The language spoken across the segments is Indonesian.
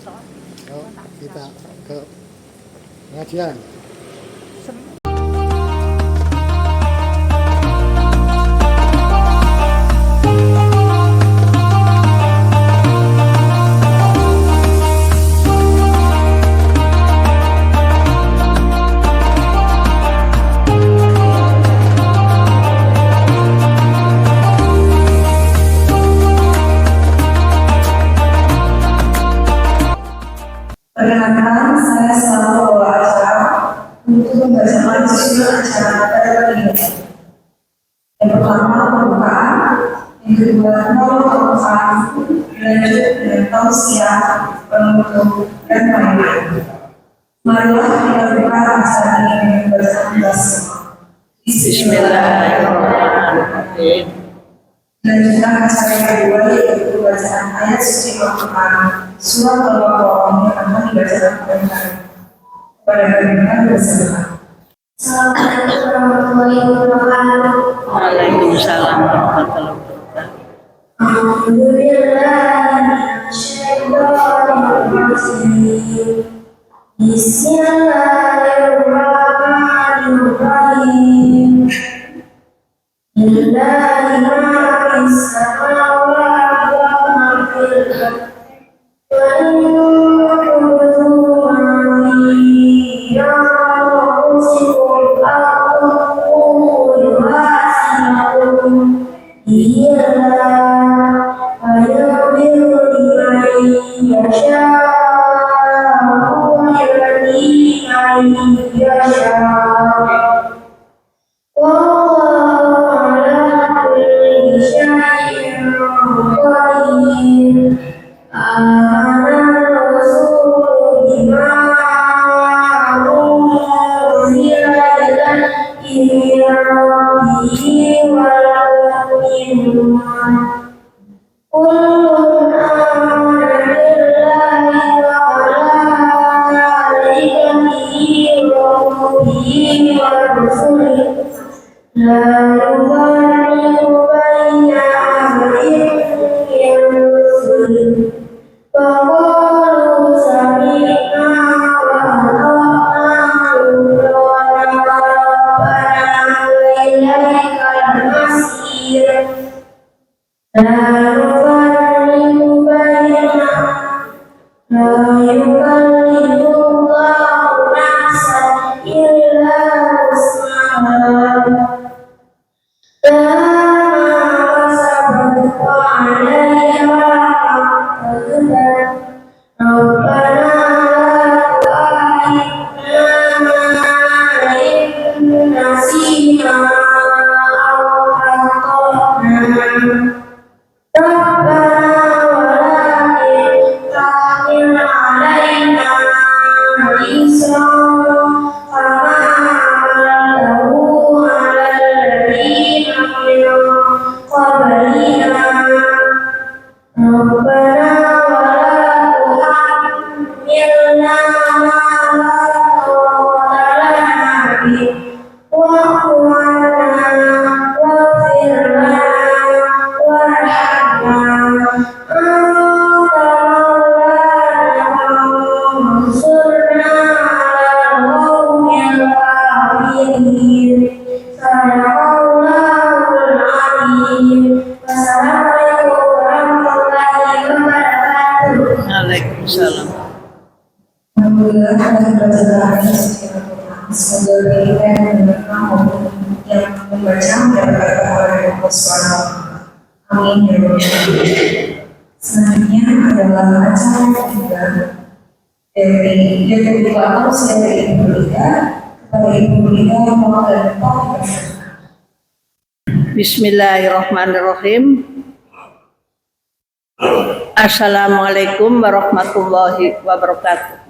Yuk, kita ke pengajian. Perkenalkan, saya selalu bawa acara untuk membacakan sesuai acara pada ini. Yang pertama, pembukaan. Yang kedua, nolong Al-Quran. Dilanjut dengan tausiah, penutup, dan lain-lain. Marilah kita buka acara ini dengan bacaan basmalah. Bismillahirrahmanirrahim. Lanjutkan acara yang kedua yaitu bacaan ayat suci Al-Quran. Surat Al-Baqarah yang akan dibacakan pada bagian bersama. Assalamualaikum warahmatullahi wabarakatuh. Waalaikumsalam warahmatullahi wabarakatuh. Alhamdulillahirrahmanirrahim. Bismillahirrahmanirrahim. Lillahi ma fis samawati wa ma fil ardi. Waalaikumsalam. Alhamdulillah telah dibacakan secara Al-Quran. Semoga kita yang mendengar maupun yang membaca mendapat pahala dari Allah SWT. Amin ya Rabbal alamin. Selanjutnya adalah acara ketiga dari Ibu Tausiah dari Ibu Lida kepada Ibu Lida mohon dan taufiq. Bismillahirrahmanirrahim. Assalamualaikum warahmatullahi wabarakatuh.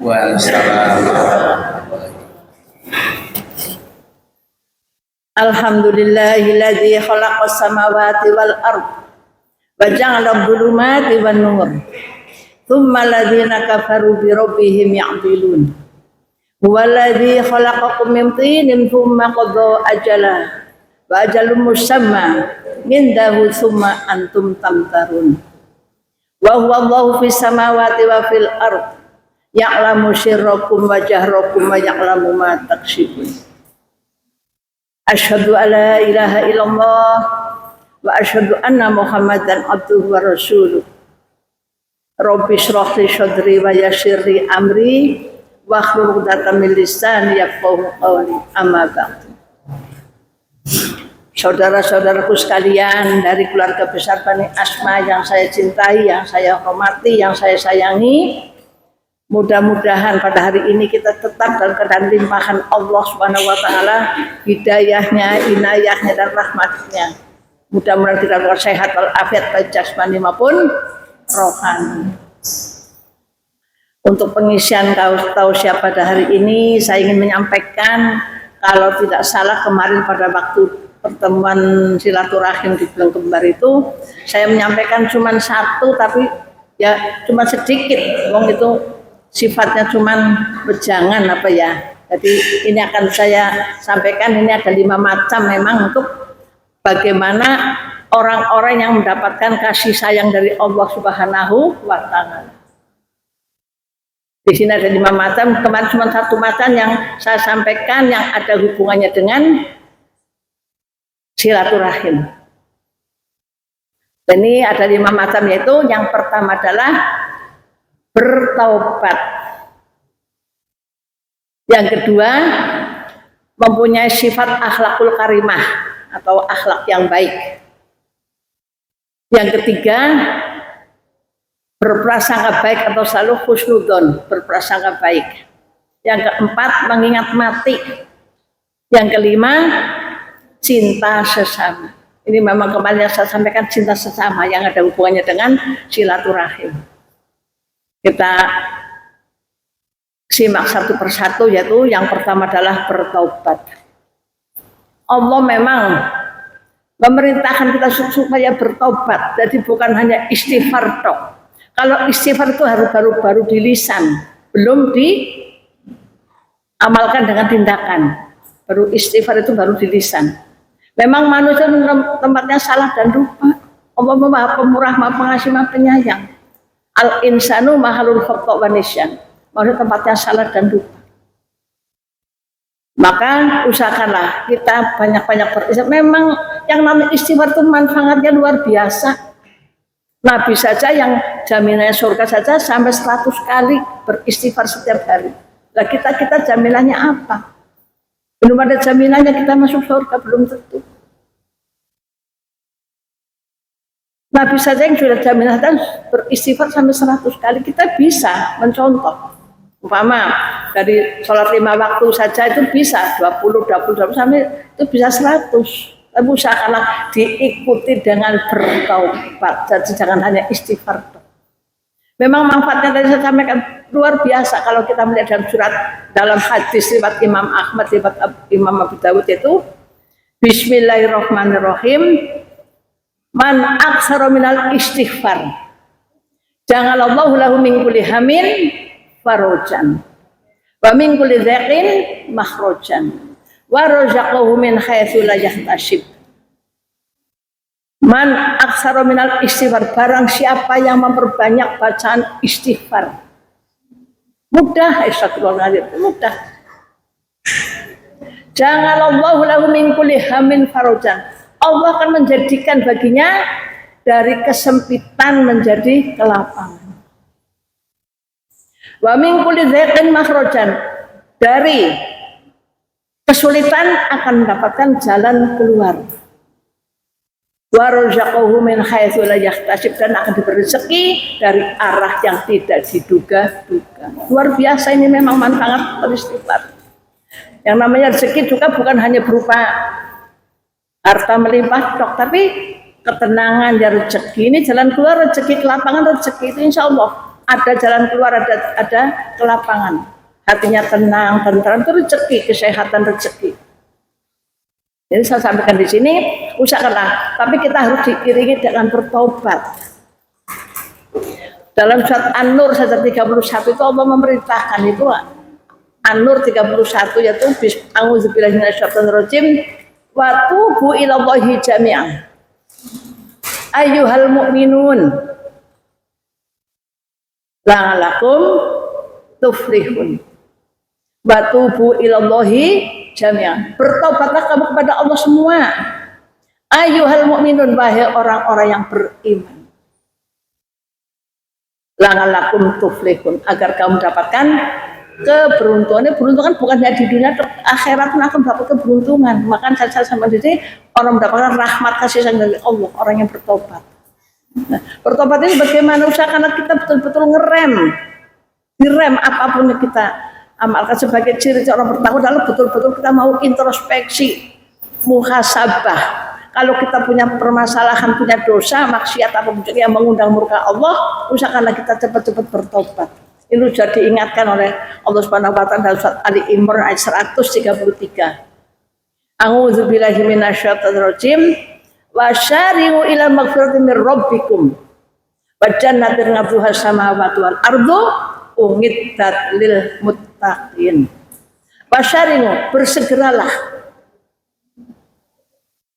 Alhamdulillahilladzi khalaqas samawati wal ard wa ja'ala adh-dhulumati wan nur. Tsumma alladziina kafaru bi rabbihim ya'dilun. Huwallazi khalaqakum min tinin tsumma qadha ajala wa ajalun musamma indahu tsumma antum tamtarun. Wa huwa Allahu fis samawati wa fil ard ya'lamu sirrakum wa jahrakum wa ya'lamu ma taksibun. Asyhadu an la ilaha illallah wa asyhadu anna Muhammadan abduhu wa rasuluh. Rabbi shrah li sadri wa yassir li amri wahlul 'uqdatam min lisani yafqahu qawli. Amma ba'du. Saudara-saudaraku sekalian dari keluarga besar Bani Asma yang saya cintai, yang saya hormati, yang saya sayangi, mudah-mudahan pada hari ini kita tetap dalam keadaan limpahan Allah Subhanahu wa taala, hidayahnya, inayahnya dan rahmatnya. Mudah-mudahan kita dapat sehat walafiat baik jasmani maupun rohani. Untuk pengisian tausiah pada hari ini saya ingin menyampaikan, kalau tidak salah kemarin pada waktu pertemuan silaturahim di bulan kembar itu saya menyampaikan cuma satu, tapi ya cuma sedikit, wong itu sifatnya cuma wejangan apa ya. Jadi ini akan saya sampaikan, ini ada 5 macam memang untuk bagaimana orang-orang yang mendapatkan kasih sayang dari Allah Subhanahu wa taala. Di sini ada 5 macam, kemarin cuma 1 macam yang saya sampaikan yang ada hubungannya dengan silaturahim. Dan ini ada 5 macam, yaitu yang pertama adalah bertaubat. Yang kedua, mempunyai sifat akhlakul karimah atau akhlak yang baik. Yang ketiga, berprasangka baik atau selalu husnudzon, berprasangka baik. Yang keempat, mengingat mati. Yang kelima, cinta sesama. Ini memang kemarin yang saya sampaikan, cinta sesama yang ada hubungannya dengan silaturahim. Kita simak satu persatu, yaitu yang pertama adalah bertaubat. Allah memang memerintahkan kita supaya bertaubat. Jadi bukan hanya istighfar tok. Kalau istighfar itu harus baru di lisan, belum diamalkan dengan tindakan. Baru istighfar itu baru di lisan. Memang manusia tempatnya salah dan lupa. Allah Maha Pemurah, Maha Pengasih, Maha Penyayang. Al insanu mahalul khata' wa nisyan. Manusia tempatnya salah dan lupa. Maka usahakanlah kita banyak-banyak beristighfar. Memang yang namanya istighfar itu manfaatnya luar biasa. Nabi saja yang jaminannya surga saja sampai 100 kali beristighfar setiap hari. Nah kita jaminannya apa? Belum ada jaminannya kita masuk surga, belum tentu. Nabi saja yang sudah jaminan beristighfar sampai 100 kali, kita bisa mencontoh. Umpama dari sholat 5 waktu saja itu bisa 20 sampai itu bisa 100. Tapi usahakanlah diikuti dengan bertaubat. Jadi jangan hanya istighfar. Memang manfaatnya tadi saya sampaikan luar biasa kalau kita melihat dalam hadis riwayat Imam Ahmad, riwayat Imam Abu Dawud itu Bismillahirrahmanirrahim. Man aktsara minal istighfar ja'alallahu lahu min kulli hamin farajan wa min kulli dhaqin makhrajan wa razaqahu min haitsu la yahtasib. Man aktsara minal istighfar, barang siapa yang memperbanyak bacaan istighfar, mudah, astagfirullahaladzim, mudah. Ja'alallahu lahu min kulli hamin farajan, Allah akan menjadikan baginya dari kesempitan menjadi kelapangan. Wa min kulli dhaqin makhrajan, dari kesulitan akan mendapatkan jalan keluar. Wa razaqahu min haitsu la yahtasib, dan akan diberi rezeki dari arah yang tidak diduga-duga. Luar biasa, ini memang manfaat beristighfar. Yang namanya rezeki juga bukan hanya berupa harta melimpah tok, tapi ketenangan ya rezeki. Ini jalan keluar rezeki, kelapangan rezeki, itu insya Allah ada jalan keluar, ada kelapangan. Hatinya tenang, tentram, itu rezeki, kesehatan rezeki. Jadi saya sampaikan di sini, usahakanlah, tapi kita harus diiringi dengan bertobat. Dalam surat An-Nur ayat 31 itu Allah memerintahkan itu, An-Nur 31 yaitu a'udzubillahi minasyaitonirrajim wa tubu ilallahi jami'an ayyuhal mu'minun la'alakum tuflihun. Wa tubu ilallahi jami'an. Bertobatlah kamu kepada Allah semua. Ayyuhal mu'minun, wahai orang-orang yang beriman. La'allakum tuflihun, agar kamu mendapatkan keberuntungan. Beruntungan bukan hanya di dunia, akhirat pun akan mendapat keberuntungan. Maka saya sama di sini orang mendapatkan rahmat kasih sayang dari Allah, orang yang bertobat. Nah, bertobat ini bagaimana? Usahakan kita betul-betul direm apapun yang kita amalkan. Sebagai ciri orang bertakwa adalah betul-betul kita mau introspeksi, muhasabah. Kalau kita punya permasalahan, punya dosa, maksiat apa yang mengundang murka Allah, usahakanlah kita cepat-cepat bertobat. Ini sudah diingatkan oleh Allah Subhanahu wa taala dalam surat Ali Imran ayat 133. A'udzubillahi minasyaitonir rajim. Wasyari'u ila maghfiratin mir rabbikum wa jannatin 'arduha samawati wal ardu u'iddat lil muttaqin. Wasyari'u, bersegeralah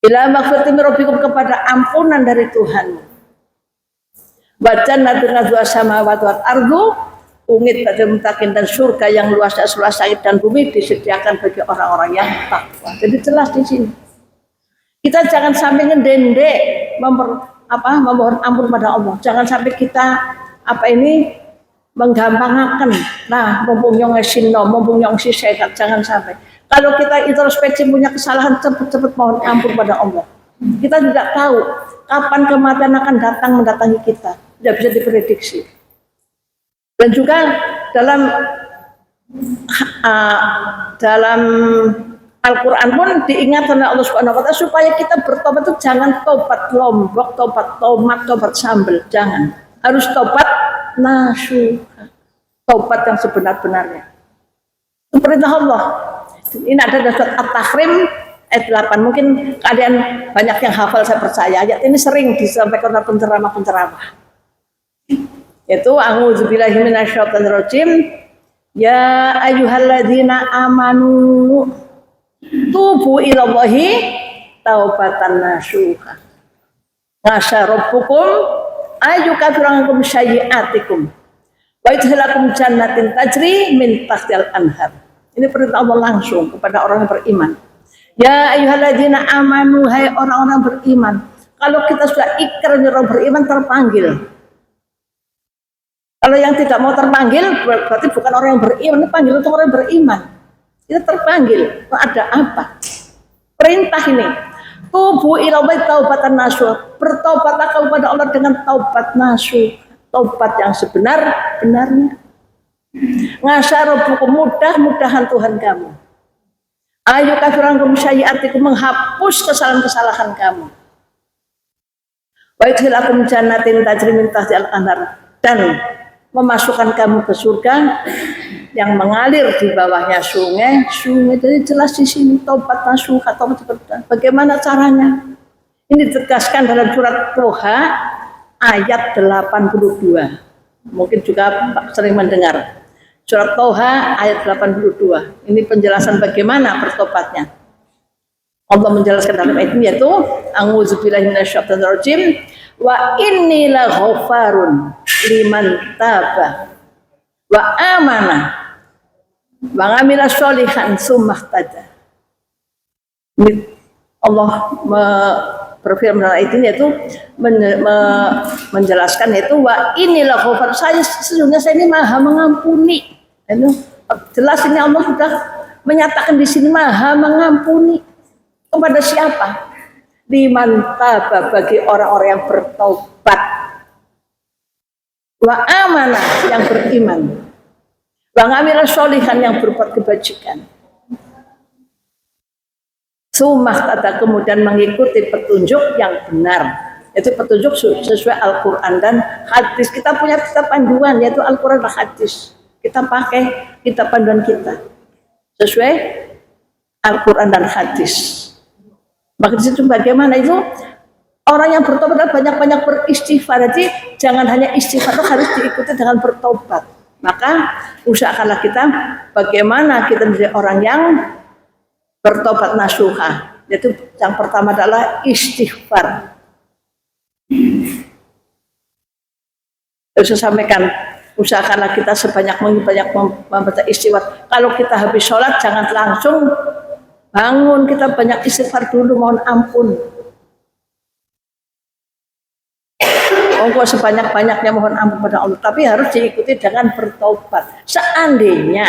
ila maghfiratin mir rabbikum, kepada ampunan dari Tuhanmu. Wa jannatin 'arduha samawati wal ardu u'iddat lil muttaqin, dan surga yang luasnya seluas langit dan bumi disediakan bagi orang-orang yang takwa. Jadi jelas di sini. Kita jangan sampai ngedendek memohon ampun pada Allah. Jangan sampai kita menggampangkan. Nah, mumpung yang sinno, mumpung yang si sehat, jangan sampai. Kalau kita introspeksi punya kesalahan, cepat-cepat mohon ampun pada Allah. Kita tidak tahu kapan kematian akan datang mendatangi kita. Tidak bisa diprediksi. Dan juga dalam Al-Quran pun diingatkan oleh Allah Subhanahu wa taala supaya kita bertobat itu jangan tobat lombok, tobat tomat, tobat sambal, jangan. Harus tobat nasuha, tobat yang sebenar-benarnya. Itu perintah Allah. Ini ada dalam surat At-Tahrim ayat 8. Mungkin kalian banyak yang hafal, saya percaya. Ayat ini sering disampaikan oleh penceramah-penceramah. Yaitu a'udzubillahi minasyaitonir rajim. Ya ayyuhalladzina amanu tubu ilallahi taubatan nasuha. Ngasa rabbukum ayyukafirankum sayyi'atikum wa yudkhilakum jannatin tajri min tahtiha al-anhar. Ini perintah Allah langsung kepada orang yang beriman. Ya ayyuhalladzina amanu, hai orang-orang beriman. Kalau kita sudah ikrar orang beriman, terpanggil. Kalau yang tidak mau terpanggil berarti bukan orang yang beriman, panggil untuk orang yang beriman. Kita terpanggil, ada apa? Perintah ini. Tubu ilallahi taubatan nasuha. Bertobatlah kamu kepada Allah dengan taubat nasuha, taubat yang sebenar-benarnya. Ngasarabukum, mudah-mudahan Tuhan kamu. Ayu kafirankum sayyi'atikum, menghapus kesalahan-kesalahan kamu. Wa yudkhilakum jannatin tajri min tahtiha al-anhar, dan memasukkan kamu ke surga yang mengalir di bawahnya sungai. Jadi jelas di sini taubat nasuha, taubat sebenarnya. Bagaimana caranya? Ini ditegaskan dalam surat Toha ayat 82. Mungkin juga sering mendengar. Surat Toha ayat 82. Ini penjelasan bagaimana bertobatnya. Allah menjelaskan dalam ayat ini, yaitu a'udzubillahi minasyaitonir rajim. Wa inni la ghafarun liman taba wa amana wa ngamila sholihan sumahtada. Allah berfirman dalam ayat ini, yaitu menjelaskan, yaitu wa inilah ghafar, sesungguhnya saya ini maha mengampuni. Itu jelas ini Allah sudah menyatakan di sini maha mengampuni. Kepada siapa? Liman taba, bagi orang-orang yang bertaubat. Wa amanah, yang beriman. Wa ngamila sholihan, yang berbuat kebajikan. Sumah tata, kemudian mengikuti petunjuk yang benar, yaitu petunjuk sesuai Al-Quran dan hadis. Kita punya kitab panduan, yaitu Al-Quran dan hadis. Kita pakai kitab panduan kita sesuai Al-Quran dan hadis. Maka disitu bagaimana itu orang yang bertobat banyak-banyak beristighfar. Jadi jangan hanya istighfar, harus diikuti dengan bertobat. Maka usahakanlah kita bagaimana kita menjadi orang yang bertobat nasuha. Yaitu yang pertama adalah istighfar. Saya sampaikan Usahakanlah kita sebanyak-banyak membaca istighfar. Kalau kita habis sholat jangan langsung bangun, kita banyak istighfar dulu, mohon ampun. Monggo sebanyak-banyaknya mohon ampun pada Allah, tapi harus diikuti dengan bertobat. Seandainya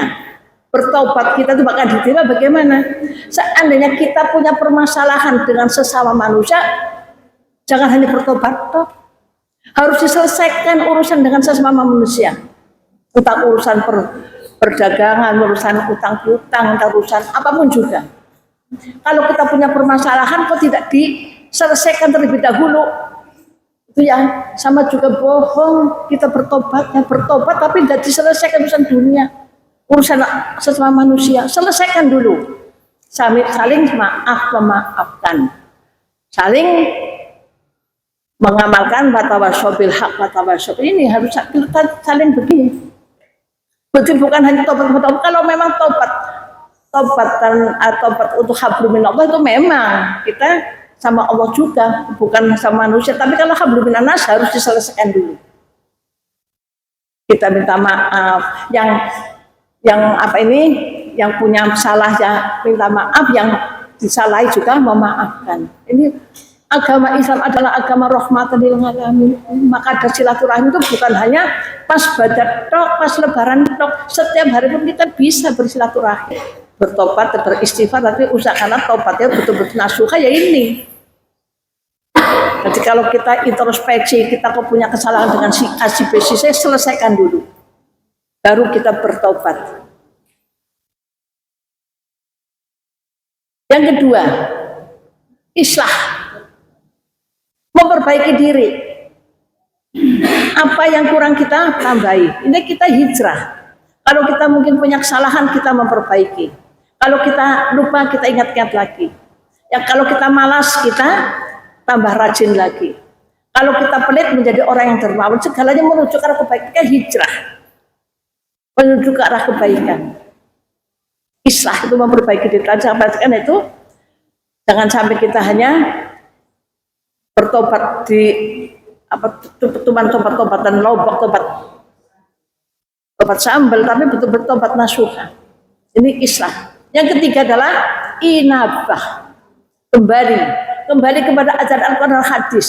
bertobat kita itu bakal diterima bagaimana? Seandainya kita punya permasalahan dengan sesama manusia, jangan hanya bertobat toh. Harus diselesaikan urusan dengan sesama manusia. Entah urusan perdagangan, urusan utang piutang, entah urusan apapun juga. Kalau kita punya permasalahan kok tidak diselesaikan terlebih dahulu, itu ya sama juga bohong. Kita bertobat tapi tidak diselesaikan urusan dunia, urusan sesama manusia. Selesaikan dulu, saling maaf memaafkan, saling mengamalkan watawasobil hak watawasobil. Ini harus kita saling begini. Betul, bukan hanya tobat. Kalau memang tobat untuk hablum minallah itu memang kita sama Allah juga, bukan sama manusia. Tapi kalau hablum minannas harus diselesaikan dulu. Kita minta maaf, yang apa ini, yang punya salah ya minta maaf, yang disalahi juga memaafkan. Ini agama Islam adalah agama rahmatan lil alamin. Maka ada silaturahmi itu bukan hanya pas badat tok, pas lebaran tok. Setiap hari pun kita bisa bersilaturahmi, bertobat, beristighfar. Tapi usahakanlah tobatnya betul-betul nasuha ya ini. Jadi kalau kita introspeksi, kita kok punya kesalahan dengan si A, si B, si C, selesaikan dulu, baru kita bertobat. Yang kedua, islah, memperbaiki diri. Apa yang kurang kita tambahi. Ini kita hijrah. Kalau kita mungkin punya kesalahan, kita memperbaiki. Kalau kita lupa, kita ingat-ingat lagi. Ya, kalau kita malas, kita tambah rajin lagi. Kalau kita pelit, menjadi orang yang dermawan. Segalanya menuju ke arah kebaikan, hijrah. Menuju ke arah kebaikan. Islah itu memperbaiki diri. Perhatikan itu, jangan sampai kita hanya bertobat di tobat-tobatan lobak, tobat sambal, tapi betul-betul tobat nasuha. Ini islah. Yang ketiga adalah inabah, kembali kepada ajaran Al-Quran dan hadis.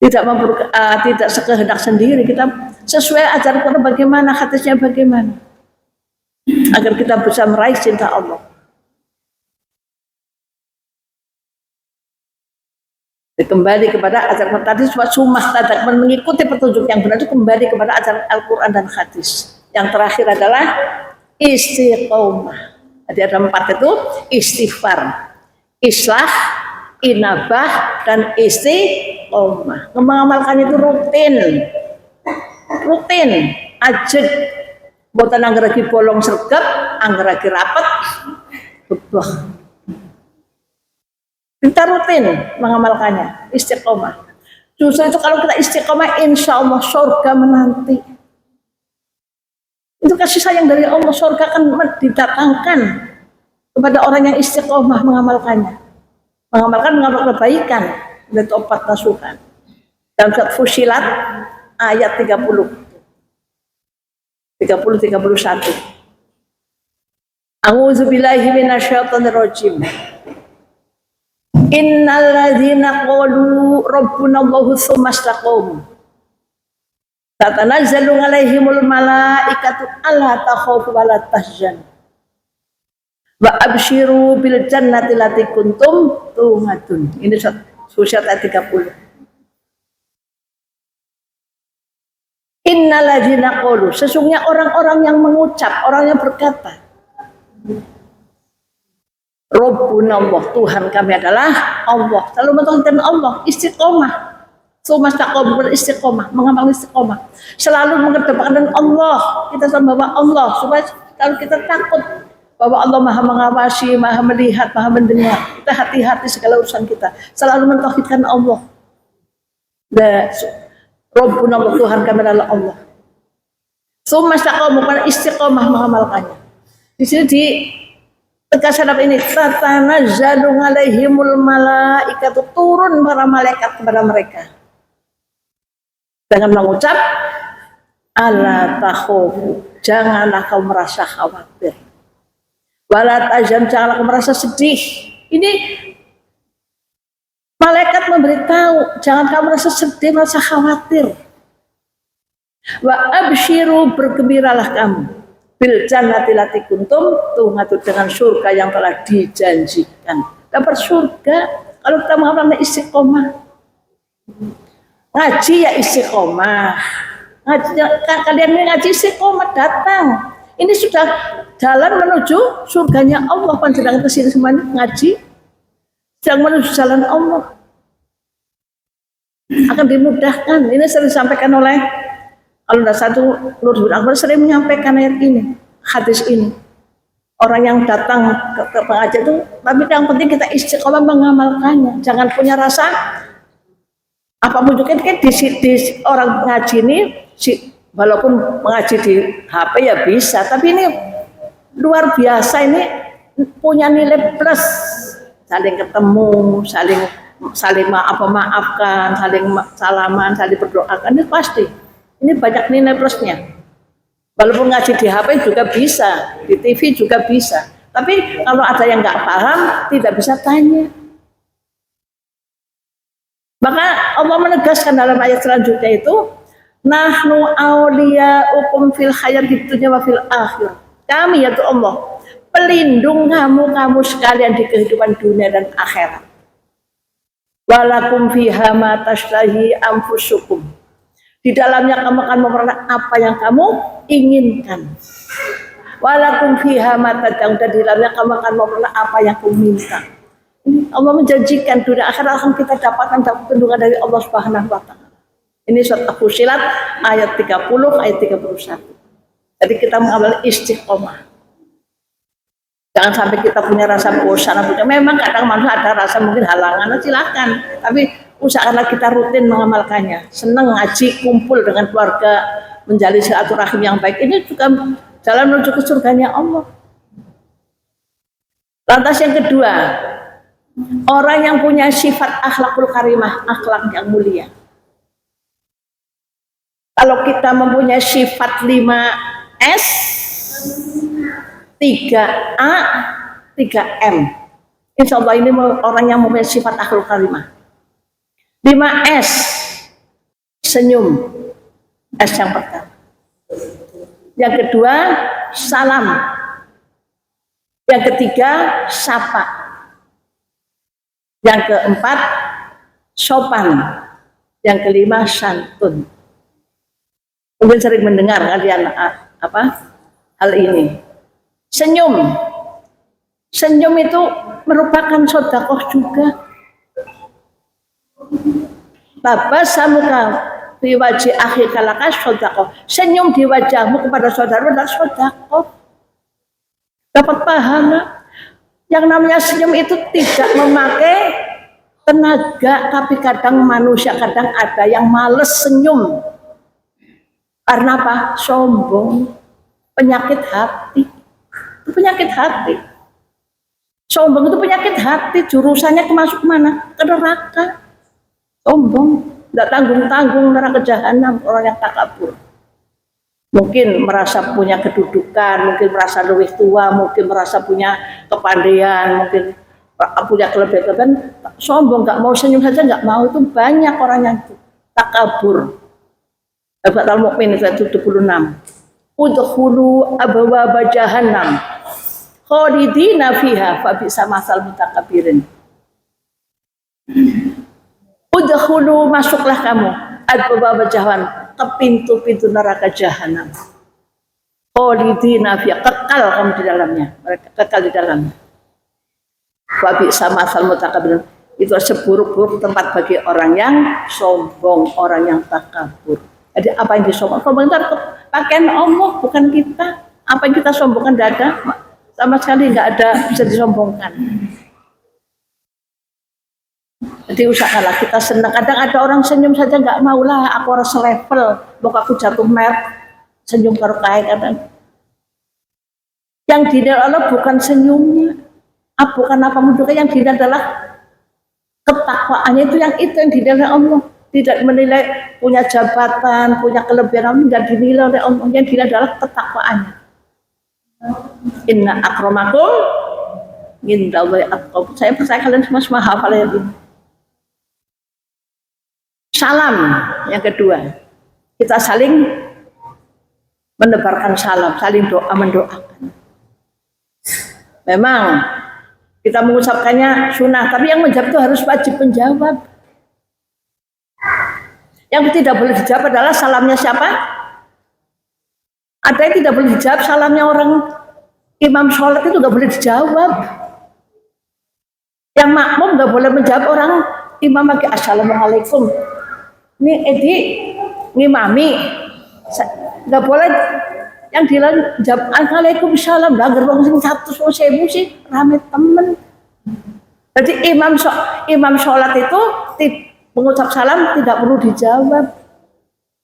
Tidak sekehendak sendiri, kita sesuai ajaran Al-Quran bagaimana, hadisnya bagaimana, agar kita bisa meraih cinta Allah. Kembali kepada ajaran tadi, sumah tadak, mengikuti petunjuk yang benar itu kembali kepada ajaran Al-Quran dan hadis. Yang terakhir adalah istiqomah. Jadi ada 4 itu: istighfar, islah, inabah, dan istiqomah. Mengamalkan itu rutin, ajeg. Boten anggeragi bolong sergap, anggeragi rapat, bebah. Kita rutin mengamalkannya, istiqomah. Justru itu kalau kita istiqomah, insya Allah surga menanti. Itu kasih sayang dari Allah, surga akan didatangkan kepada orang yang istiqomah mengamalkannya. Mengamal kebaikan dan tobat nasuhan. Dalam surat Fussilat ayat 30-31. A'udzubillahi minasyaitonir rajim. Innal ladzina qalu rabbuna Allahu tsumma istaqamu tatanazzalu 'alaihimul malaikatu alla takhafu wa la tahzanu wa absyiru bil jannati allati kuntum tu'adun. Ini surat ayat 30. Innal ladzina qalu, sesungguhnya orang-orang yang mengucap, orang yang berkata, Rabbuna Allah, Tuhan kami adalah Allah. Selalu mentuhankan Allah, istiqomah. Summa istaqamu, istiqomah, mengamalkan istiqomah. Selalu mengedepankan Allah. Kita selalu bawa Allah supaya kalau kita takut bahwa Allah Maha mengawasi, Maha melihat, Maha mendengar. Kita hati-hati segala urusan kita. Selalu mentauhidkan Allah. Rabbuna Allah, Tuhan kami adalah Allah. Summa istaqamu, istiqomah mengamalkannya. Di sini tegasan apa ini? Tatanazzalu 'alaihimul malaikatu, turun para malaikat kepada mereka dengan mengucap Ala takhofu, janganlah kau merasa khawatir. Wala tahzan, janganlah kau merasa sedih. Ini malaikat memberitahu, jangan kamu merasa sedih, merasa khawatir. Wa absyiru, bergembiralah kamu. Bil jannati lati kuntum, tuh ngatur dengan surga yang telah dijanjikan. Dapat surga kalau kita mengamalkan istiqomah. Ngaji ya istiqomah. Ngaji, kalian ini ngaji istiqomah datang. Ini sudah jalan menuju surganya Allah. Panjenengan ke sini semuanya ngaji, sedang menuju jalan Allah. Akan dimudahkan. Ini sering disampaikan oleh kalau tidak satu Nur bin Akbar sering menyampaikan ayat ini, hadis ini. Orang yang datang ke pengajian itu, tapi yang penting kita istiqomah mengamalkannya. Jangan punya rasa apa mungkin di orang ngaji ini, walaupun mengaji di HP ya bisa, tapi ini luar biasa, ini punya nilai plus. Saling ketemu, saling maafkan, saling salaman, saling berdoakan, ini pasti. Ini banyak nilai plusnya. Walaupun ngaji di HP juga bisa, di TV juga bisa. Tapi kalau ada yang nggak paham, tidak bisa tanya. Maka Allah menegaskan dalam ayat selanjutnya itu, nahnu awliya'ukum fil hayatid dunya wa fil akhir. Kami yaitu Allah, pelindung kamu sekalian di kehidupan dunia dan akhirat. Walakum fiha ma tashtahi anfusukum. Di dalamnya kamu akan memperoleh apa yang kamu inginkan. Walakum fiha ma tad'un, dan di dalamnya kamu akan memperoleh apa yang kamu minta. Allah menjanjikan dunia akhirat akan kita dapatkan perlindungan dari Allah Subhanahu wa taala. Ini surat Fussilat ayat 30 ayat 31. Jadi kita mengambil istiqomah. Jangan sampai kita punya rasa bosan. Memang kadang manusia ada rasa mungkin halangan, silakan. Tapi usahakanlah kita rutin mengamalkannya. Senang ngaji, kumpul dengan keluarga, menjalin silaturahim yang baik. Ini juga jalan menuju ke surganya Allah. Lantas yang kedua, orang yang punya sifat akhlakul karimah, akhlak yang mulia. Kalau kita mempunyai sifat 5S, 3A, 3M. Insya Allah ini orang yang mempunyai sifat akhlakul karimah. 5S, senyum. S yang pertama. Yang kedua, salam. Yang ketiga, sapa. Yang keempat, sopan. Yang kelima, santun. Mungkin sering mendengar kalian hal ini. Senyum. Senyum itu merupakan sedekah juga. Tabasamuka fi wajhi akhika laka sedekah. Senyum di wajahmu kepada saudara adalah sedekah. Dapat pahala. Yang namanya senyum itu tidak memakai tenaga, tapi kadang manusia kadang ada yang males senyum. Karena apa? Sombong, penyakit hati. Itu penyakit hati. Sombong itu penyakit hati, jurusannya masuk mana? Ke neraka. Sombong, tidak tanggung-tanggung neraka jahanam, orang yang takabur. Mungkin merasa punya kedudukan, mungkin merasa lebih tua, mungkin merasa punya kepandaian, mungkin punya kelebihan. Sombong, nggak mau senyum saja nggak mau, itu banyak orang yang takabur. Surat Al-Mu'min ayat 76. Udkhulu abwaaba jahannam khalidina fiha fa bi'sa masal mutakabbirin. Udkhulu, masuklah kamu abwaaba jahannam, ke pintu-pintu neraka jahanam. Khalidina fiha, kekal kamu di dalamnya, mereka kekal di dalamnya. Fa bi'sa masal mutakabbirin. Itu seburuk-buruk tempat bagi orang yang sombong, orang yang takabur. Jadi apa yang disombongkan? Sombong itu pakaian Allah, bukan kita. Apa yang kita sombongkan tidak ada, sama sekali nggak ada bisa disombongkan. Jadi usahakanlah kita senang. Kadang ada orang senyum saja nggak mau lah, aku harus selevel, mau aku jatuh merk, senyum baru kaya kadang. Yang dilihat Allah bukan senyumnya, bukan apa juga, yang dilihat adalah ketakwaannya, itu yang dilihat Allah. tidak menilai punya jabatan, punya kelebihan, tidak dinilai oleh Allah. Yang dinilai adalah ketakwaannya. Inna akramakum indallahi atqakum. Saya percaya kalian semua hafal ayat ini. Salam yang kedua, kita saling menebarkan salam, saling doa mendoakan. Memang kita mengucapkannya sunnah, tapi yang menjawab itu harus wajib menjawab. Yang tidak boleh dijawab adalah salamnya siapa? Ada yang tidak boleh dijawab, salamnya orang imam sholat itu nggak boleh dijawab. Yang makmum nggak boleh menjawab orang imam lagi assalamualaikum. Ini Edi ngimami, nggak boleh. Yang dijawab waalaikumsalam. Lah gerbong sing 100.000 sih rame temen. Jadi imam sholat itu mengucap salam tidak perlu dijawab.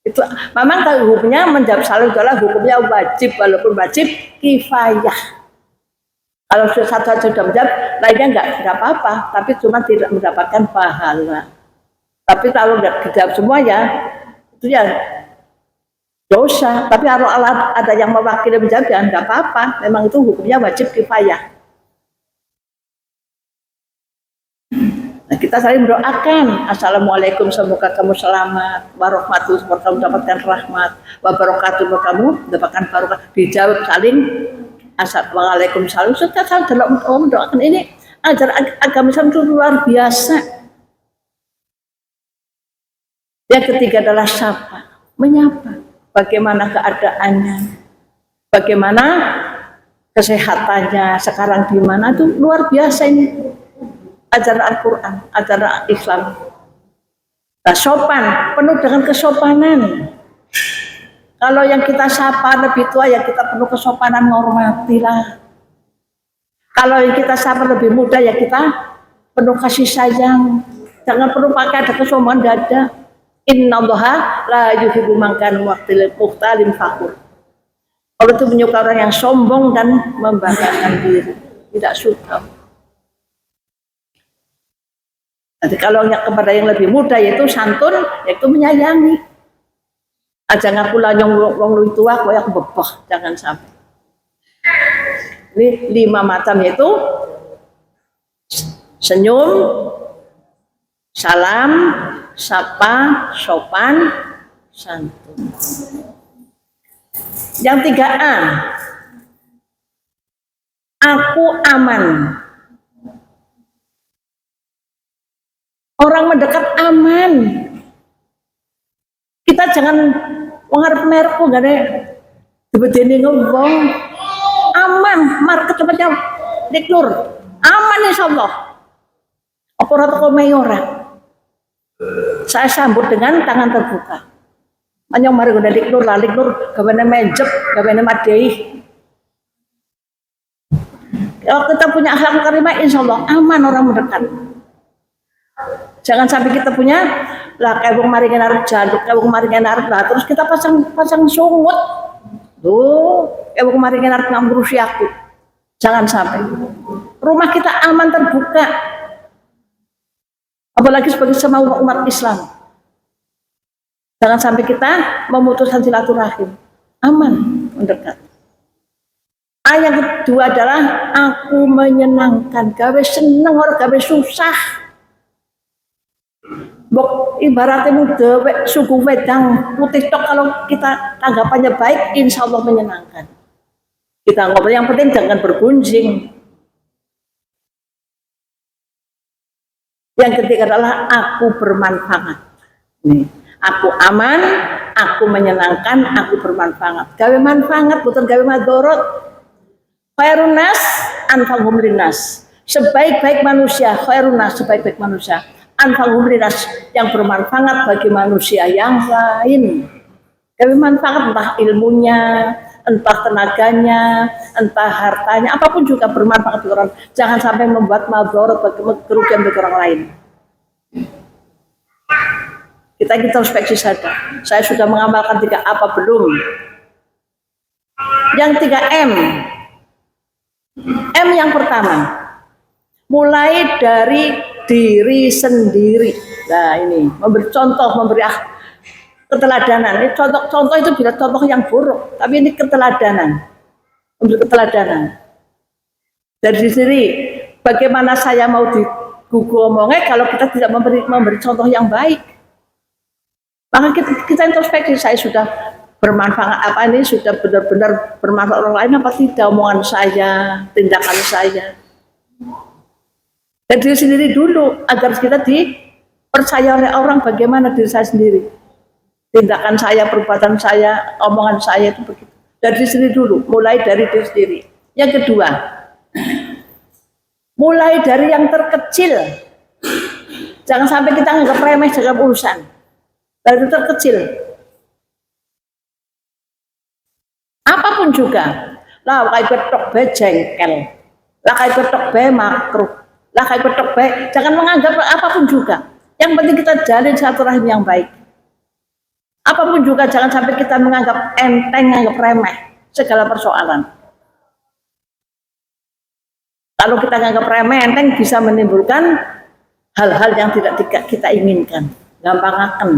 Itu memang kalau hukumnya menjawab salam adalah hukumnya wajib, walaupun wajib kifayah. Kalau satu sudah menjawab, lainnya enggak apa-apa, tapi cuma tidak mendapatkan pahala. Tapi kalau enggak dijawab semuanya, itu ya dosa. Tapi kalau ada yang mewakili menjawab, ya enggak apa-apa. Memang itu hukumnya wajib kifayah. Nah, kita saling mendoakan, assalamualaikum, semoga kamu selamat, warahmatullahi, semoga kamu dapatkan rahmat, wabarakatuh, semoga kamu dapatkan barokah. Dijawab saling, assalamualaikum, salam. Sudah dalam mendoakan ini ajar agama Islam itu luar biasa. Yang ketiga adalah sapa, menyapa, bagaimana keadaannya, bagaimana kesehatannya, sekarang di mana, itu luar biasa ini. Ajaran Al-Quran, ajaran Islam. Nah, sopan, penuh dengan kesopanan. Kalau yang kita sapa lebih tua, ya kita penuh kesopanan, menghormatilah. Kalau yang kita sapa lebih muda, ya kita penuh kasih sayang. Jangan perlu pakai ada kesombongan dada. Innallaha la yuhibbu man kana mukhtalin fakhur. Allah itu menyukai orang yang sombong dan membanggakan diri, tidak suka. Nanti kalau kepada yang lebih muda yaitu santun, yaitu menyayangi. Aja ngaku lah wong luwih tua kok yang bebah, jangan sampai. Ini 5 macam yaitu senyum, salam, sapa, sopan, santun. Yang 3A, aku aman. Orang mendekat aman. Kita jangan mengharap merek kok gak ada dibedeni ngomong. Aman, market tempatnya Liknur. Aman insyaallah. Apa ora teko ora. Saya sambut dengan tangan terbuka. Hanya mari ngene Liknur lah, Liknur gawane menjep, gawane madei. Kalau kita punya akhlak karimah insyaallah aman orang mendekat. Jangan sampai kita punya lah kayak wong mari arep jaluk, kayak wong mari arep lah terus kita pasang sungut. Tuh, kayak wong mari arep ngurusi aku. Jangan sampai. Rumah kita aman terbuka. Apalagi sebagai sama umat Islam. Jangan sampai kita memutuskan silaturahim. Aman mendekat. Ayat yang kedua adalah aku menyenangkan, gawe seneng ora gawe susah. Bok ibaratnya muda suku wedang putih tok, kalau kita tanggapannya baik insya Allah menyenangkan. Kita ngobrol yang penting jangan bergunjing. Yang ketiga adalah aku bermanfaat. Nih, aku aman, aku menyenangkan, aku bermanfaat. Gawe manfaat bukan gawe madorot. Khairun nas anfa'uhum linnas. Sebaik-baik manusia, khairun nas, sebaik-baik manusia. Anfa'uhum linnas, yang bermanfaat bagi manusia yang lain. Gawe manfaat entah ilmunya, entah tenaganya, entah hartanya, apapun juga bermanfaat bagi orang. Jangan sampai membuat madorot bagi kerugian bagi orang lain. Kita introspeksi saja. Saya sudah mengamalkan 3 apa belum? Yang 3M. M yang pertama, mulai dari diri sendiri. Nah ini memberi contoh, memberi keteladanan. Ini contoh itu bila contoh yang buruk, tapi ini keteladanan, memberi keteladanan. Dari sendiri, bagaimana saya mau digugu omongnya kalau kita tidak memberi contoh yang baik? Maka kita introspeksi, saya sudah bermanfaat apa ini, sudah benar-benar bermanfaat orang lain apa tidak, omongan saya, tindakan saya. Dan diri sendiri dulu agar kita dipercaya oleh orang bagaimana diri saya sendiri, tindakan saya, perbuatan saya, omongan saya itu begitu. Dari diri sendiri dulu, mulai dari diri sendiri. Yang kedua, mulai dari yang terkecil. Jangan sampai kita anggap remeh dalam urusan. Dari yang terkecil. Apapun juga. Lah kayak betok be jengkel. Lah kayak betok be makruh. Lah kayak betok be, jangan menganggap apapun juga. Yang penting kita jalin silaturahmi yang baik. Apapun juga jangan sampai kita menganggap enteng, menganggap remeh segala persoalan. Kalau kita menganggap remeh, enteng bisa menimbulkan hal-hal yang tidak kita inginkan. Gampang akan.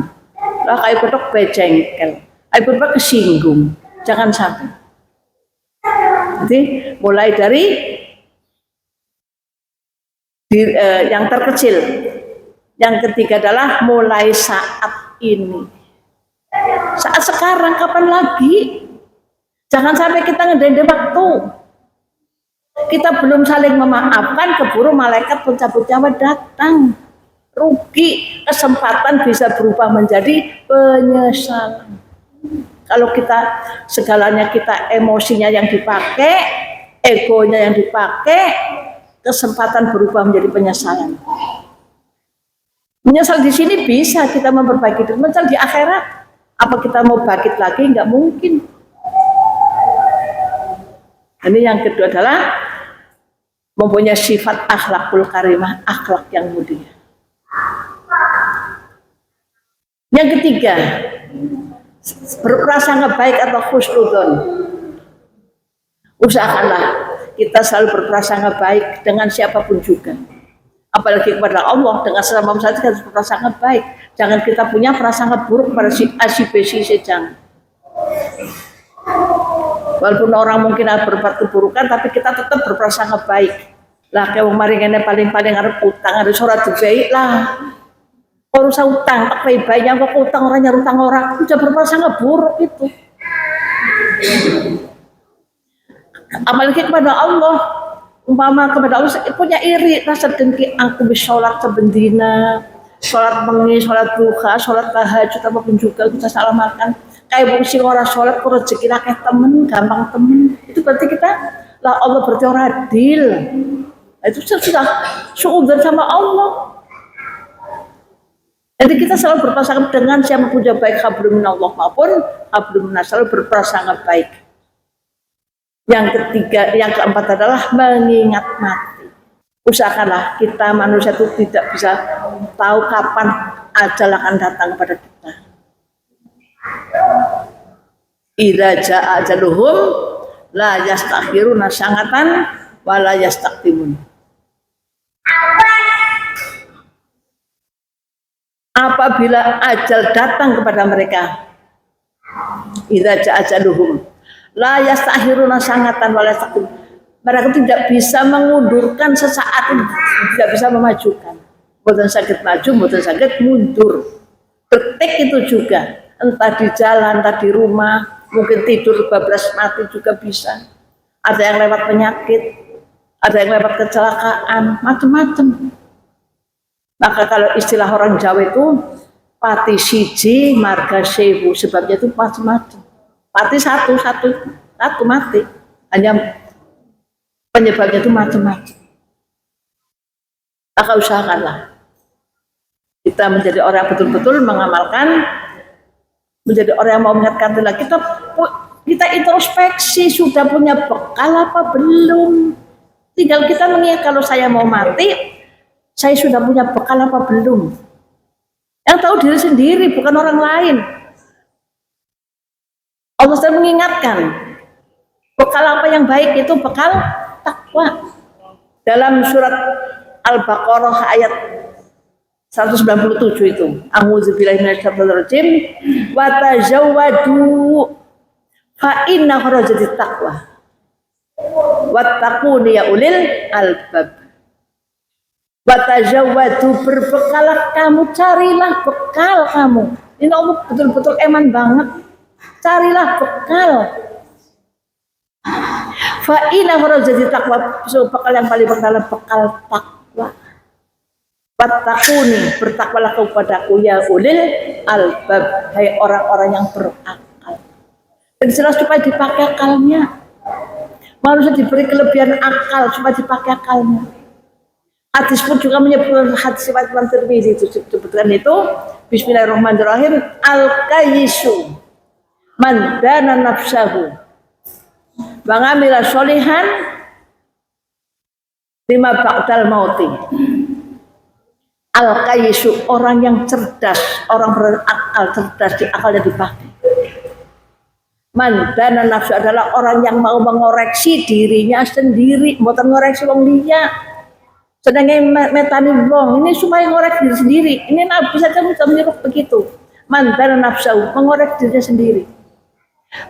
Lah kayak betok be jengkel. Kayak betok kesinggung. Jangan sampai. Jadi mulai dari yang terkecil. Yang ketiga adalah mulai saat ini. Saat sekarang, kapan lagi? Jangan sampai kita ngedende waktu. Kita belum saling memaafkan, keburu malaikat pencabut nyawa datang. Rugi, kesempatan bisa berubah menjadi penyesalan. Kalau kita segalanya kita emosinya yang dipakai, egonya yang dipakai, kesempatan berubah menjadi penyesalan. Menyesal di sini bisa kita memperbaiki diri, menyesal di akhirat. Apa kita mau bangkit lagi? Enggak mungkin. Ini yang kedua adalah mempunyai sifat akhlakul karimah, akhlak yang mulia. Yang ketiga, berprasangka baik atau husnudzon. Usahakanlah kita selalu berprasangka baik dengan siapapun juga. Apalagi kepada Allah, dengan sesama manusia kita harus berprasangka baik. Jangan kita punya prasangka buruk pada si A, si B, si C, jangan. Walaupun orang mungkin berbuat keburukan, tapi kita tetap berprasangka baik. Lah kayak kemarin ini paling-paling harus utang, harus sholat baik lah. Kalau usah utang, tak baik-baiknya kok utang orang nyari utang orang, udah berprasangka buruk itu. Apalagi kepada Allah, umpama kepada Allah punya iri, rasa dengki, aku bisa sholat sebendina, sholat mengi, sholat duha, sholat tahajud, apapun juga kita salah makan. Kayak bungsi orang sholat, kok rezeki kayak temen, gampang temen. Itu berarti kita, lah Allah berarti orang adil. Itu sudah suudzon sama Allah. Jadi kita selalu berprasangka dengan siapa punya baik hablum minallah maupun hablum minas, selalu berprasangka baik. Yang ketiga, yang keempat adalah mengingat mati. Usahakanlah kita manusia itu tidak bisa tahu kapan ajal akan datang kepada kita. Idza jaa ajaluhum la yastakhiruna sa'atan wa la yastaqdimun. Apabila ajal datang kepada mereka, idza jaa ajaluhum la yastakhiruna sa'atan wa la yastaqdimun. Mereka tidak bisa mengundurkan sesaat, tidak bisa memajukan. Mboten saged maju, mboten saged mundur. Detik itu juga, entah di jalan, entah di rumah, mungkin tidur bablas mati juga bisa. Ada yang lewat penyakit, ada yang lewat kecelakaan, macam-macam. Maka kalau istilah orang Jawa itu pati siji marga sewu, sebabnya itu macam-macam. Pati satu mati, hanya penyebabnya itu macam-macam. Maka usahakanlah kita menjadi orang betul-betul mengamalkan, menjadi orang yang mau mengingatkan Allah. Kita introspeksi, sudah punya bekal apa belum? Tinggal kita mengingat, kalau saya mau mati, saya sudah punya bekal apa belum? Yang tahu diri sendiri, bukan orang lain. Allah sedang mengingatkan, bekal apa yang baik itu bekal takwa. Dalam surat Al-Baqarah ayat 197 itu. A'udzubillahi minasyaitonirrajim. Wa tazawwadu fa inna kharajatut taqwa. Wattaquni ya ulil albab. Wa tazawwadu, berbekalah kamu, carilah bekal kamu. Ini Allah betul-betul eman banget. Carilah bekal. Fa inna kharajatut taqwa, so bekal yang paling bekal takwa. Wattaquni, bertakwalah kepadaku ya ulil albab, hai orang-orang yang berakal. Dan jelas supaya dipakai akalnya. Manusia diberi kelebihan akal supaya dipakai akalnya. Hadis pun juga menyebutkan hadis riwayat Imam Tirmidzi itu disebutkan itu Bismillahirrahmanirrahim, al-kayyisu man dana nafsahu wa ngamila sholihan lima ba'dal mauti. Al-kayyisu, orang yang cerdas, orang berakal, cerdas, di akalnya dipakai. Man dana nafsu adalah orang yang mau mengoreksi dirinya sendiri, bukan ngoreksi wong liya. Sedangkan metani wong ini supaya ngoreksi diri sendiri. Ini Nabi saja bisa menyuruh begitu. Man dana nafsu, mengoreksi dirinya sendiri.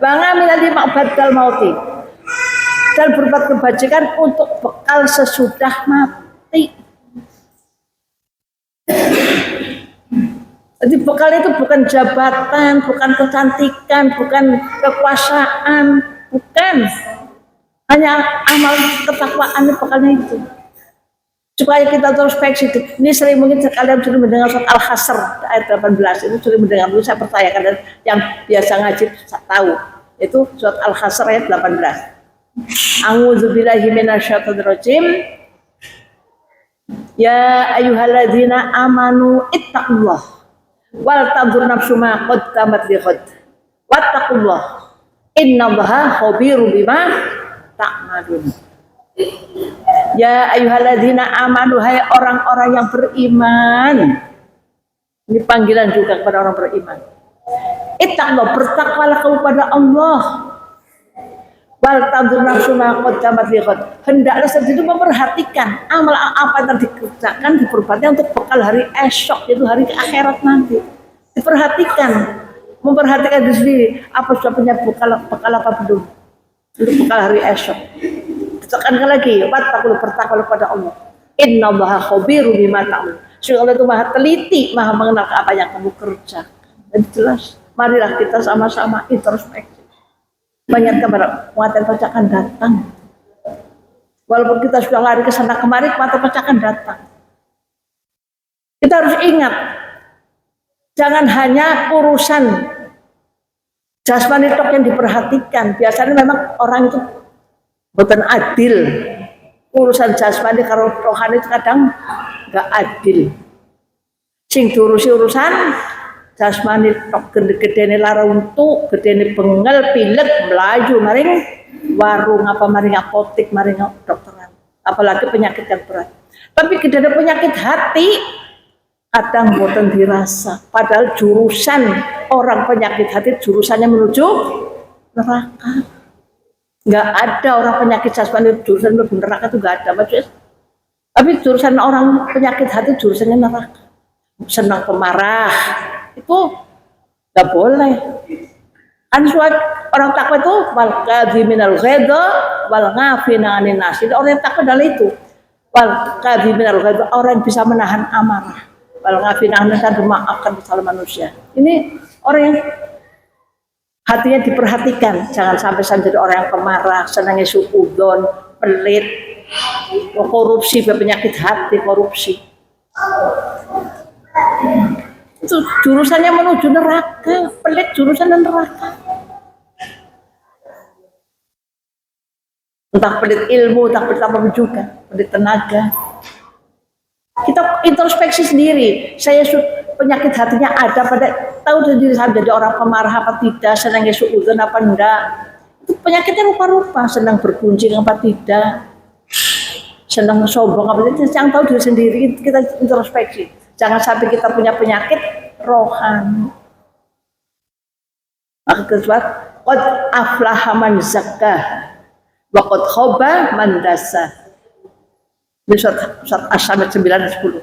Wa ngamila lima ba'dal mauti, dan berbuat kebajikan untuk bekal sesudah mati. Jadi bekal itu bukan jabatan, bukan kecantikan, bukan kekuasaan, bukan. Hanya amal ketakwaan bekalnya itu. Supaya kita introspeksi. Ini sering mungkin kalian sudah mendengar surat Al-Hasr ayat 18 itu sering mendengar dulu, saya percaya kalian yang biasa ngaji tahu. Itu surat Al-Hasr ayat 18. A'udzubillahi minasyaitonirrajim. Ya ayyuhalladzina amanu ittaqullah wal tanzur nafsum ma qaddamat lighad wattaqullah innallaha khabirum bima ta'malun. Ya ayyuhalladzina amanu, hai orang-orang yang beriman. Ini panggilan juga kepada orang beriman. Ittaqullah, bertakwalah kepada Allah. Wal tanzur nafsum ma qaddamat lighad, hendaklah sendiri memperhatikan amal apa yang dikerjakan, diperbuatnya untuk bekal hari esok, yaitu hari akhirat nanti. Diperhatikan, memperhatikan diri sendiri, apa sudah punya bekal apa belum untuk bekal hari esok. Ditekankan lagi, wattaqul, bertakwalah kepada Allah. Innallaha khabirum bima ta'malun. Sungguh Allah itu maha teliti, maha mengenal apa yang kamu kerjakan. Dan jelas, marilah kita sama-sama introspeksi. Banyak kabar kematian pasti akan datang. Walaupun kita sudah lari ke sana kemari, kematian pasti akan datang. Kita harus ingat, jangan hanya urusan jasmani tok yang diperhatikan. Biasanya memang orang itu bukan adil. Urusan jasmani kalau rohani itu kadang nggak adil. Sing diurusi urusan jasmani tok gede-gedene lara untuk, gedene bengal, pilek, melaju, maring warung apa maring apotik, maring dokteran. Apalagi penyakit yang berat. Tapi gedene penyakit hati kadang boten dirasa. Padahal jurusan orang penyakit hati jurusannya menuju neraka. Nggak ada orang penyakit jasmani jurusan menuju neraka, itu nggak ada. Maksudnya, tapi jurusan orang penyakit hati jurusannya neraka. Senang pemarah itu nggak boleh. Kan orang takwa itu wal kadhiminal ghaiza wal ghafina 'anil nas. Orang yang takwa adalah itu. Wal kadhiminal ghaiza, orang yang bisa menahan amarah. Wal ghafina 'anil nas, memaafkan kesalahan manusia. Ini orang yang hatinya diperhatikan, jangan sampai jadi orang yang pemarah, senangnya suudzon, pelit, korupsi, penyakit hati, korupsi. Itu jurusannya menuju neraka, pelit jurusan neraka. Entah pelit ilmu, entah pelit apa juga, pelit tenaga. Kita introspeksi sendiri. Saya penyakit hatinya ada pada tahu sendiri, saya jadi orang pemarah apa tidak, senangnya suudzon apa enggak. Itu penyakitnya rupa-rupa, senang bergunjing apa tidak, senang sombong apa tidak. Yang tahu diri sendiri, kita introspeksi. Jangan sampai kita punya penyakit rohani. Maka kedua, qad aflaha man zakkaha wa qad khaba man dassaha. Ini surat As-Samad 9 dan 10.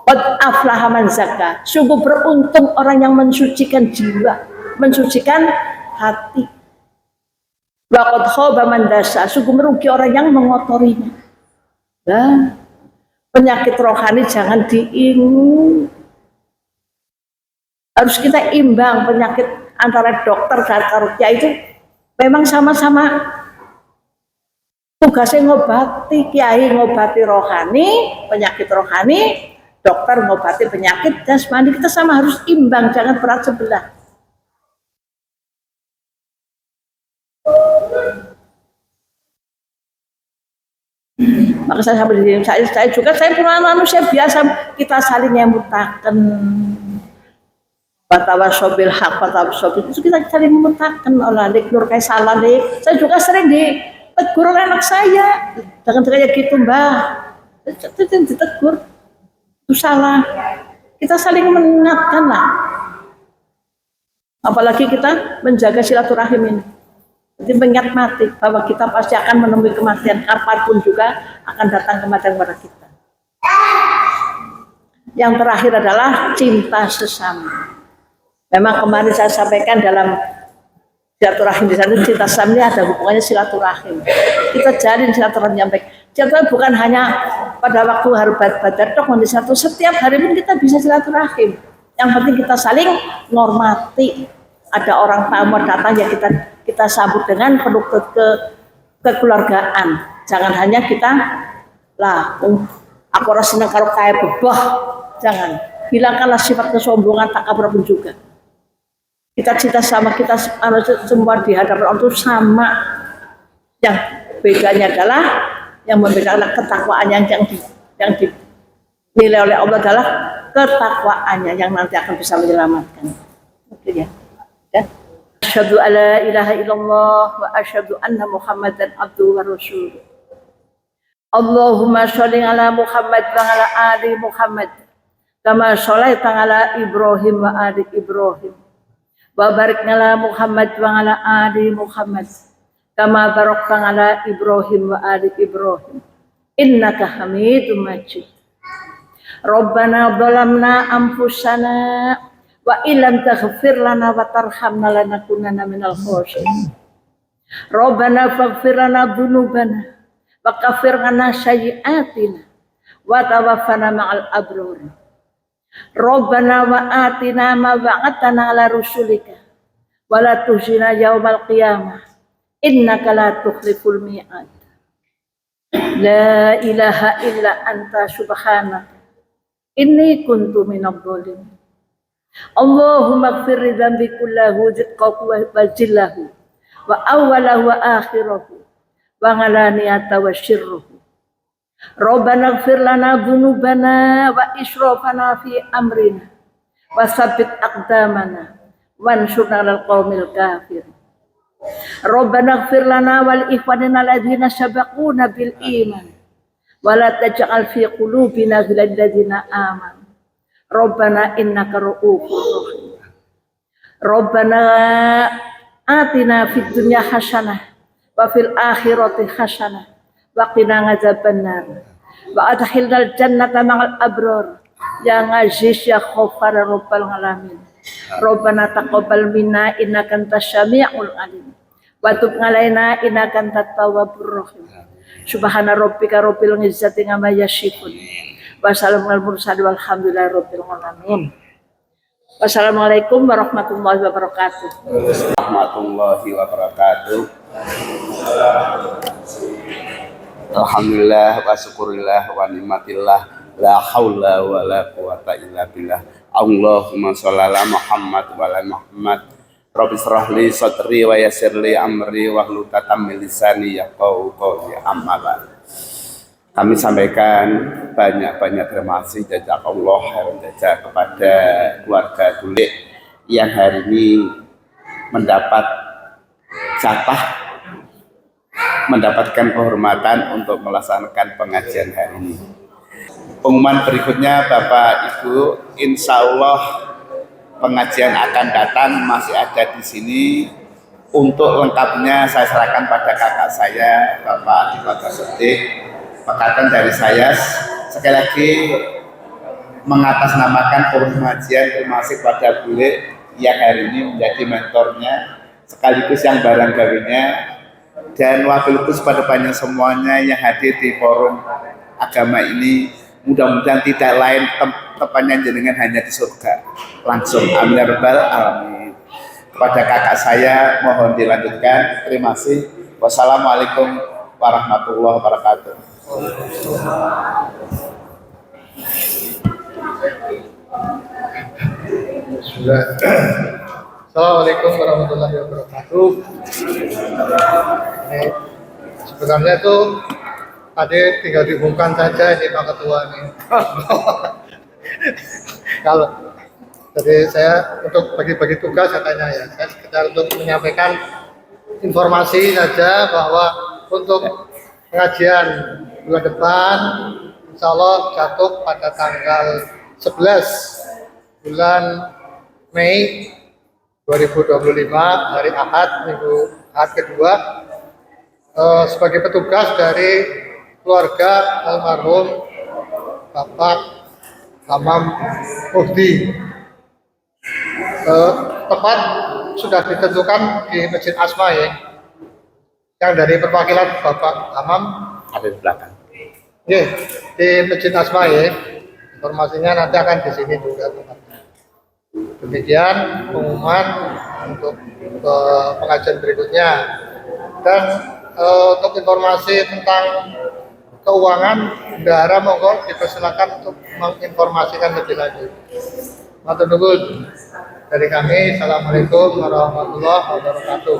Qad aflaha man zakka. Sungguh beruntung orang yang mensucikan jiwa, mensucikan hati. Wa qad khaba man dasa. Sungguh merugi orang yang mengotorinya. Nah, penyakit rohani jangan diingat. Harus kita imbang. Penyakit antara dokter dan ruqyah itu memang sama-sama tugasnya ngobati. Kiai ngobati rohani, penyakit rohani, dokter ngobati penyakit jasmani. Kita sama harus imbang, jangan berat sebelah. Maka saya sampai di sini, saya juga punya manusia biasa, kita saling nyemutakan. Batawasobil hak, batawasobil itu kita saling memutakan. Allah nur kayak salah nih. Saya juga sering ditegur oleh anak saya, jangan kayak gitu mbak. Ditegur itu salah. Kita saling mengingatkan lah. Apalagi kita menjaga silaturahim ini. Jadi mengingat mati bahwa kita pasti akan menemui kematian, kapanpun juga akan datang kematian kepada kita. Yang terakhir adalah cinta sesama. Memang kemarin saya sampaikan dalam silaturahim di sana, cinta sesama ini ada hubungannya silaturahim. Kita jalin silaturahim yang baik. Silaturahim bukan hanya pada waktu hari badar tok, setiap hari pun kita bisa silaturahim. Yang penting kita saling menghormati. Ada orang tamu datang ya kita sambut dengan penuh kekeluargaan. Jangan hanya kita lah aku rasa senang karo kaya bebah. Jangan. Hilangkanlah sifat kesombongan takabur pun juga. Kita cinta sama kita semua di hadapan Allah itu sama. Yang bedanya adalah yang membedakan ketakwaan yang dinilai oleh Allah adalah ketakwaannya yang nanti akan bisa menyelamatkan. Oke ya. Asyhadu alla ilaha illallah wa asyhadu anna Muhammadan abduhu wa rasuluh. Allahumma sholli ala Muhammad wa ala ali Muhammad kama sholaita ala Ibrahim wa ali Ibrahim. Wa barik ala Muhammad wa ala ali Muhammad kama barakta ala Ibrahim wa ali Ibrahim. Innaka Hamidum Majid. Rabbana dhalamna anfusana wa illam taghfir lana wa tarhamna lanakunanna minal khosirin. Rabbana faghfir lana dzunubana wa kaffir 'anna sayyi'atina wa tawaffana ma'al abrar. Rabbana wa atina ma wa'adtana 'ala rusulika wa la tukhzina yaumal qiyamah innaka la tukhliful mi'ad. La ilaha illa anta subhanaka inni kuntu minadh dhalimin. Allahumma ighfir li dhanbi kullahu ziqqahu wa jillahu wa awwalahu wa akhirahu wa ghalaniyata wa syirruhu. Rabbana ighfir lana dhunubana wa israfana fi amrina wa tsabbit aqdamana wansurna 'alal qaumil kafirin. Rabbana ighfir lana wal ikhwanina alladziina sabaquna bil iman wa la taj'al fi qulubina ghillan lil ladzina amanu. Rabbana innaka ra'ufur rahim. Rabbana atina fid dunya hasanah wa fil akhirati hasanah wa qina adzabannar wa adkhilnal jannata ma'al abrar ya aziz ya ghaffar rabbal alamin. Rabbana taqabbal minna innaka antas samiul alim wa tub 'alaina innaka antat tawwabur rahim. Subhana rabbika rabbil izzati amma yasifun. Wassalamualaikum warahmatullahi wabarakatuh. Warahmatullahi wabarakatuh. Alhamdulillah wa syukurillah wa nikmatillah la haula wa la quwata illa billah. Allahumma sholli ala Muhammad wa ala Muhammad. Rabbi shrah li sadri wa yassir li amri wa hlul 'uqdatam min lisani yafqahu qawli. Amma ba'd. Kami sampaikan banyak-banyak terima kasih jazakallah khairan jazak kepada keluarga Gulik yang hari ini mendapatkan kehormatan untuk melaksanakan pengajian hari ini. Pengumuman berikutnya Bapak Ibu, insya Allah pengajian akan datang masih ada di sini. Untuk lengkapnya saya serahkan pada kakak saya Bapak Ibadah Sodik Pekatan dari saya sekali lagi mengatasnamakan pengajian. Terima kasih pada bule yang hari ini menjadi mentornya sekaligus yang barang gawinya, dan wabil khusus pada banyak semuanya yang hadir di forum agama ini. Mudah-mudahan tidak lain tempatnya jenengan hanya di surga langsung. Amin ya rabbal alamin. Kepada kakak saya mohon dilanjutkan. Terima kasih. Wassalamualaikum warahmatullahi wabarakatuh. Assalamualaikum warahmatullahi wabarakatuh. Ini sebenarnya itu tadi tinggal diumumkan saja ini Pak Ketua nih. Kalau jadi saya untuk bagi-bagi tugas katanya ya, saya sekedar untuk menyampaikan informasi saja bahwa untuk pengajian bulan depan insya Allah jatuh pada tanggal 11 bulan Mei 2025 hari Ahad, minggu Ahad kedua, sebagai petugas dari keluarga almarhum Bapak Hamam Muhdi. Tempat sudah ditentukan di Masjid Asma ya, yang dari perwakilan Bapak Hamam Ada di belakang. ya, di Masjid Asma ya. Informasinya nanti akan di sini juga. Demikian pengumuman untuk pengajian berikutnya. Dan untuk informasi tentang keuangan bendahara monggo dipersilakan untuk menginformasikan lebih lanjut. Matur nuwun dari kami. Assalamualaikum warahmatullahi wabarakatuh.